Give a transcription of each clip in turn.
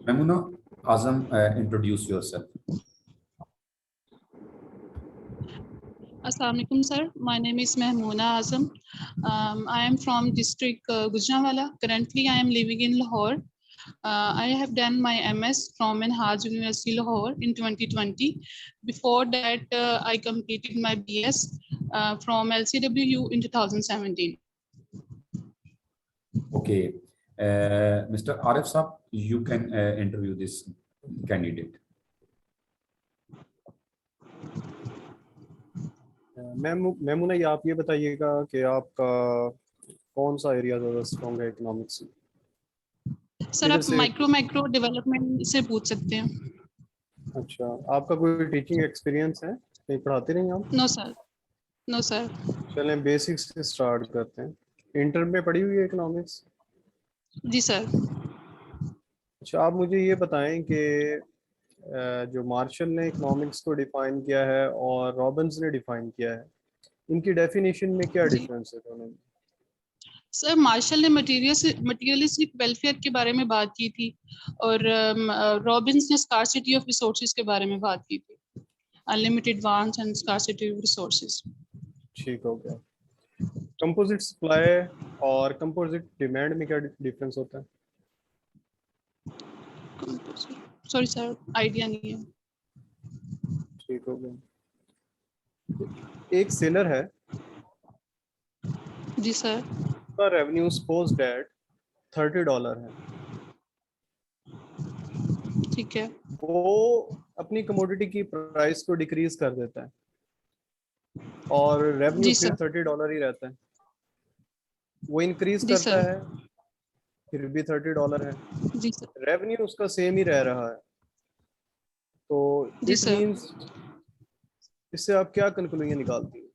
Memuna Azam, introduce yourself. Assalamu alaikum, sir. My name is Mehmoona Azam. I am from district Gujranwala. Currently, I am living in Lahore. I have done my MS from Minhaj University, Lahore in 2020. Before that, I completed my BS from LCWU in 2017. Okay, Mr. Arif Saab, you can interview this candidate. Maimoona, ये आप ये बताइएगा कि आपका कौन सा area ज़्यादा strong है इकोनॉमिक्स में? सर, आप माइक्रो डेवलपमेंट से पूछ सकते हैं। अच्छा, आपका कोई टीचिंग एक्सपीरियंस है? कहीं पढ़ाते नहीं आप? No sir, no sir. चलें बेसिक्स से स्टार्ट करते हैं। इंटर में पढ़ी हुई है इकोनॉमिक्स? जी सर। अच्छा, आप मुझे ये बताएं कि जो मार्शल ने इकोनॉमिक्स को डिफाइन किया है और रॉबिन्स ने डिफाइन किया है, इनकी डेफिनेशन में क्या डिफरेंस है दोनों में? सर, मार्शल ने मटीरियलिस्टिक वेलफेयर के बारे में बात की थी और रॉबिन्स ने स्कार्सिटी ऑफ रिसोर्सेज के बारे में बात की थी, unlimited wants and scarcity of resources. ठीक हो गया। कंपोजिट सप्लाई और कंपोजिट डिमांड में क्या डिफरेंस होता है? सॉरी सर, आइडिया नहीं है। ठीक हो गया। एक सेलर है जी सर। उसका रेवेन्यू सपोज दैट $30 है। ठीक है। वो अपनी कमोडिटी की प्राइस को डिक्रीज कर देता है और रेवेन्यू फिर $30 ही रहता है। वो इंक्रीज करता है फिर भी $30 है। जी सर। रेवेन्यू उसका सेम ही रह रहा है। तो इट मींस इससे आप क्या कंक्लूजन निकालती हैं?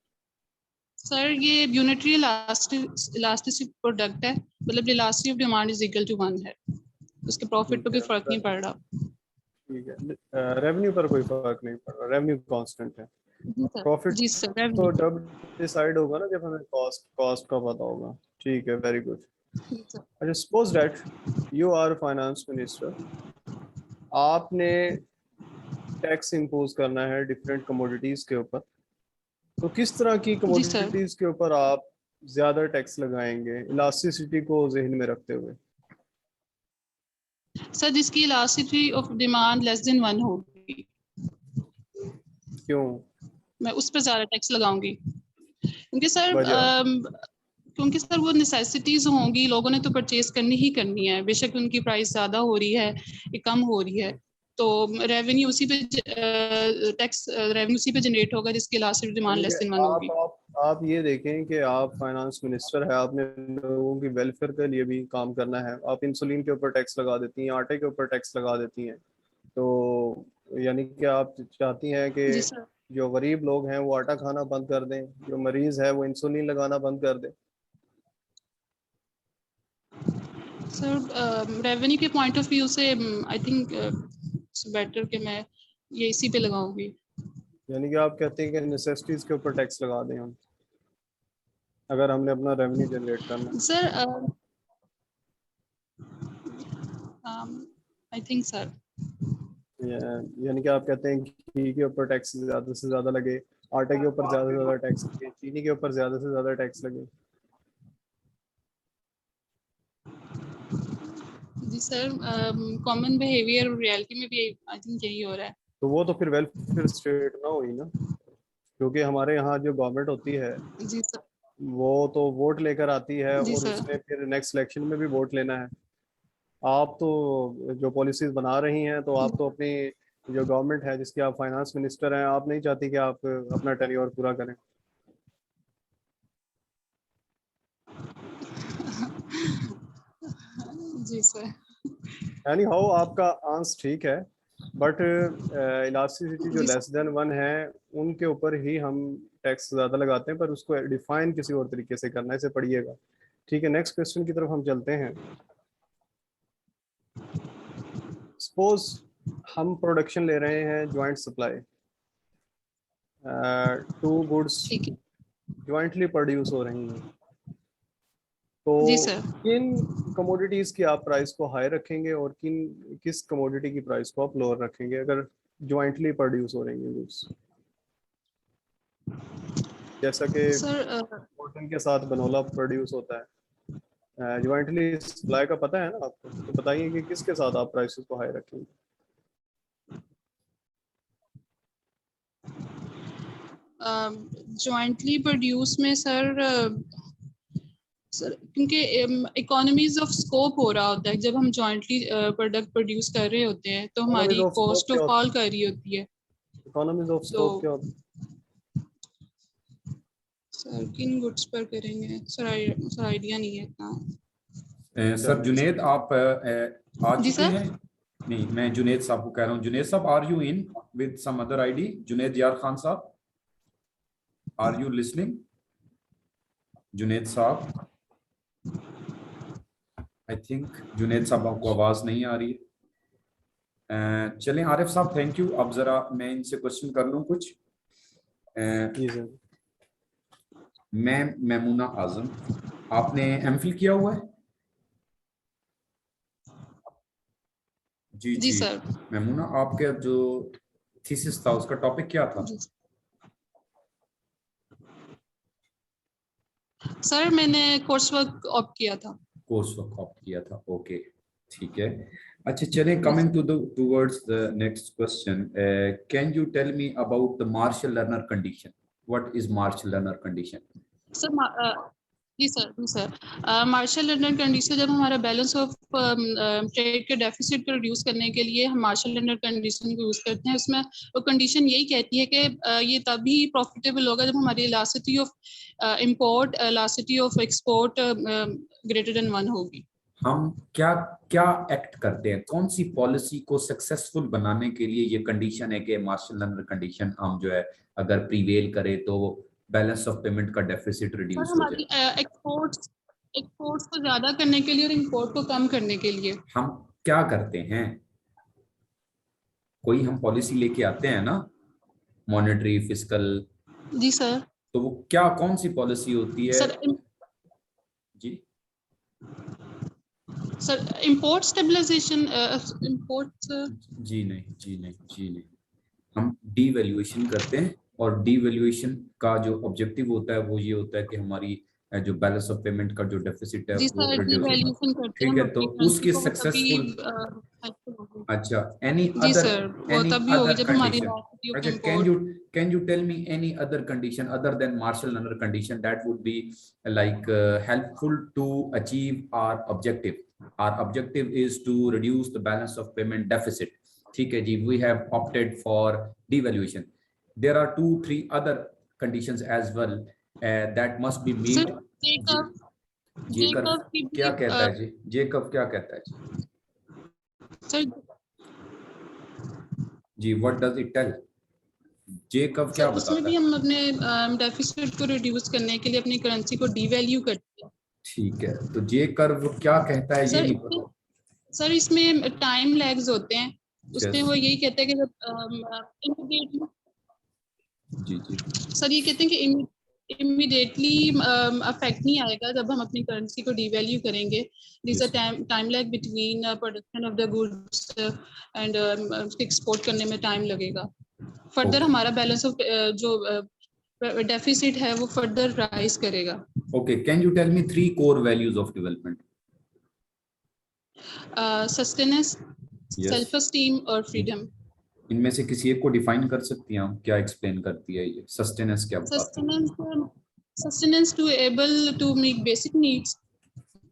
सर, ये यूनिटरी इलास्टिसिटी प्रोडक्ट है, मतलब elasticity of demand is equal to 1 है, उसके प्रॉफिट पे कोई फर्क नहीं पड़ रहा। ठीक है, रेवेन्यू पर कोई फर्क नहीं पड़ रहा, रेवेन्यू कांस्टेंट है। प्रॉफिट जी सर, तो जब डिसाइड होगा ना, जब हमें कॉस्ट का पता होगा। ठीक है, वेरी गुड। अच्छा, suppose that you are finance minister, आपने टैक्स इम्पोज करना है डिफरेंट कमोडिटीज के ऊपर, तो किस तरह की कमोडिटीज के ऊपर आप ज्यादा टैक्स लगाएंगे इलास्टिसिटी को जहन में रखते हुए? सर, जिसकी elasticity of demand less than 1 होगी। क्यों? मैं उस पर ज्यादा टैक्स लगाऊंगी क्योंकि सर वो नेसेसिटीज होंगी, लोगों ने तो परचेज करनी ही करनी है, बेशक उनकी प्राइस ज्यादा हो रही है या कम हो रही है, तो रेवेन्यू उसी पे टैक्स रेवेन्यू उसी पे जनरेट होगा जिसकी इलास्टिसिटी डिमांड लेस देन 1 होगी। आप ये देखें कि आप फाइनेंस मिनिस्टर है, आपने लोगों की वेलफेयर के लिए भी काम करना है। आप इंसुलिन के ऊपर टैक्स लगा देती हैं, आटे के ऊपर टैक्स लगा देती हैं, तो यानी कि आप चाहती हैं कि जो गरीब लोग हैं वो आटा खाना बंद कर दें, जो मरीज है वो इंसुलिन लगाना बंद कर दें? सर, रेवेन्यू के पॉइंट ऑफ व्यू से आई थिंक बेटर कि मैं ये इसी पे लगाऊंगी। यानी कि आप कहते हैं कि नेसेसिटीज के ऊपर टैक्स लगा दें हम, अगर हमने अपना रेवेन्यू जनरेट करना है? सर, आई थिंक सर, यानी कि आप कहते हैं घी के ऊपर टैक्स ज़्यादा से ज़्यादा लगे, आटे के ऊपर ज़्यादा से ज़्यादा टैक्स लगे, चीनी के ऊपर ज़्यादा से ज़्यादा टैक्स लगे। जी सर, कॉमन बिहेवियर रियलिटी में भी आई थिंक यही हो रहा है। तो वो तो फिर वेलफेयर स्टेट ना हुई ना, क्योंकि हमारे यहाँ जो गवर्नमेंट होती है जी सर, वो तो वोट लेकर आती है जी और सर। उसने फिर नेक्स्ट इलेक्शन में भी वोट लेना है। आप तो जो पॉलिसीज बना रही हैं, तो आप तो अपनी जो गवर्नमेंट है जिसकी आप फाइनेंस मिनिस्टर हैं, आप नहीं चाहती कि आप अपना टेन्योर पूरा करें? जी सर। यानी हाउ आपका आंसर ठीक है, बट इलास्टिसिटी जो लेस देन 1 है उनके ऊपर ही हम टैक्स ज़्यादा लगाते हैं, पर उसको डिफाइन किसी और तरीके से करना है, इसे पढ़िएगा। ठीक है, नेक्स्ट क्वेश्चन की तरफ हम चलते हैं। सपोज हम प्रोडक्शन ले रहे हैं, joint supply, 2 goods jointly produce हो रही हैं, तो जी सर। किन कमोडिटीज की आप प्राइस को हाई रखेंगे और किस कमोडिटी की प्राइस को आप लोअर रखेंगे अगर ज्वाइंटली प्रोड्यूस हो रही हैं गुड्स? जैसा कि सर कॉटन के साथ बनोला प्रोड्यूस होता है, ज्वाइंटली सप्लाई का पता है ना आपको, तो बताइए कि किसके साथ आप प्राइसेस को हाई रखेंगे? जॉइंटली प्रोड्यूस में सर सर क्योंकि इकोनॉमीज ऑफ स्कोप हो रहा होता है जब हम जॉइंटली प्रोडक्ट प्रोड्यूस कर रहे होते हैं तो इकोनॉमीज हमारी ऑफ स्कोप कॉस्ट क्या ऑफ होता फॉल कर रही होती है। है? इकोनॉमीज ऑफ तो स्कोप क्या होता है? सर किन गुड्स पर करेंगे सर आइडिया नहीं है इतना। सर जुनेद आप आ जी चुके सर। हैं? नहीं, मैं जुनेद साहब को कह रहा हूँ। जुनेद साहब, are you in with some other ID? Junaid यार खान साहब, आर यू लिसनिंग? जुनेद साहब, आई थिंक जुनेद साहब को आवाज नहीं आ रही है। चलें आरिफ साहब, थैंक यू। अब जरा मैं इनसे क्वेश्चन कर लूं कुछ। जी सर। मैं मैमूना आजम, आपने एमफिल किया हुआ है? जी जी जी। सर। मैमूना, आपके जो थीसिस था उसका टॉपिक क्या था? सर मैंने कोर्स वर्क ऑप्ट किया था। कोर्स वर्क ऑप्ट किया था, ओके, ठीक है। अच्छा चलें, coming to the towards the next question, can you tell me about the Marshall Lerner condition? What is Marshall Lerner condition? Sir जी सर मार्शल लर्नर कंडीशन जब हमारा बैलेंस ऑफ ट्रेड के डेफिसिट को reduce करने के लिए हम Marshall Lerner condition को यूज करते हैं। उसमें वो कंडीशन यही कहती है कि ये तभी प्रॉफिटेबल होगा जब हमारी elasticity of import elasticity of export greater than 1 होगी। हम क्या क्या एक्ट करते हैं, कौन सी पॉलिसी को सक्सेसफुल बनाने के लिए ये कंडीशन है कि मार्शल लर्नर कंडीशन हम जो है अगर प्रीवेल करे तो बैलेंस ऑफ पेमेंट का डेफिसिट सर रिड्यूस हो हमारी जाए? एक्सपोर्ट्स एक्सपोर्ट्स को ज्यादा करने के लिए और इंपोर्ट को कम करने के लिए। हम क्या करते हैं? कोई हम पॉलिसी लेके आते हैं ना, मॉनेटरी फिस्कल, जी सर। तो वो क्या कौन सी पॉलिसी होती है? सर जी सर इंपोर्ट स्टेबलाइजेशन इंपोर्ट। जी नहीं, जी नहीं, जी नहीं। हम डीवैल्यूएशन करते हैं, और डीवैल्यूएशन का जो ऑब्जेक्टिव होता है वो ये होता है कि हमारी जो बैलेंस ऑफ पेमेंट का जो डेफिसिट है जी वो सर रिड्यूस होगा। डिवैल्यूएशन करते हैं ठीक हम है, तो अपनी करेंसी उसकी को वो तभी सक्सेसफुल, helpful होगी। अच्छा, जी सर वो एनी तभी होगी अदर जब हमारी कंडीशन? इलास्टिसिटी ऑफ अच्छा, import. Can you tell me any other condition other than Marshall Lerner condition that would be like helpful to achieve our objective? Our objective is to reduce the balance of payment deficit. ठीक है जी, we have opted for devaluation. There are 2-3 other conditions as well that must be sir meet. जेकर Jacob की क्या भी कहता है जी? Jacob क्या कहता है जी? सर जी, what does it tell? Jacob क्या सर उसमें बताता भी है? हम अपने डेफिसिट को रिड्यूस करने के लिए अपनी करेंसी को डिवैल्यू करते हैं। ठीक है, तो जे कर्व क्या कहता है ये सर नहीं इसमें पता। सर इसमें टाइम लैग्स होते हैं। उसमें Yes. वो यही कहते हैं कि जब immediately जी जी। सर ये कहते हैं कि इमीडिएटली अफेक्ट नहीं आएगा जब हम अपनी करेंसी को डिवैल्यू करेंगे। This Yes. Time lag between production of the goods and export करने में टाइम लगेगा। Further Okay. हमारा बैलेंस ऑफ जो डेफिसिट है वो फर्दर राइज करेगा। Okay. Can you tell me 3 core values of development? Sustenance, Yes. Self esteem और freedom. इनमें से किसी एक को डिफाइन कर सकती हैं आप? क्या एक्सप्लेन करती है ये सस्टेनेंस, क्या बताती है? Sustenance to able to meet basic needs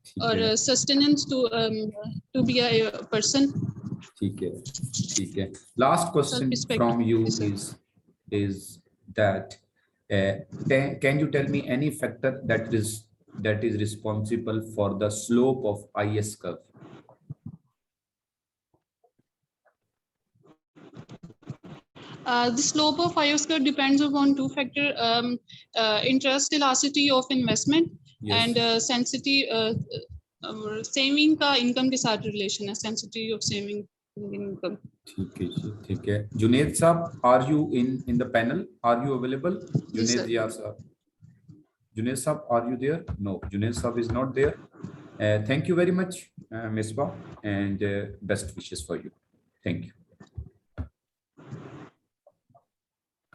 ठीक और है, sustenance to be a person. ठीक है, ठीक है। Last self question respect. From you is that can you tell me any factor that is responsible for the slope of IS curve? The slope of IS curve depends upon two factors: interest elasticity of investment Yes. and saving का income के साथ relation है, sensitivity of saving income. ठीक है जी, ठीक है। जुनेद साहब, are you in the panel? Are you available? जी जुनेद सर। यार साहब, Junaid Sahab, are you there? No, Junaid Sahab is not there. Thank you very much, Misbah, and best wishes for you. Thank you.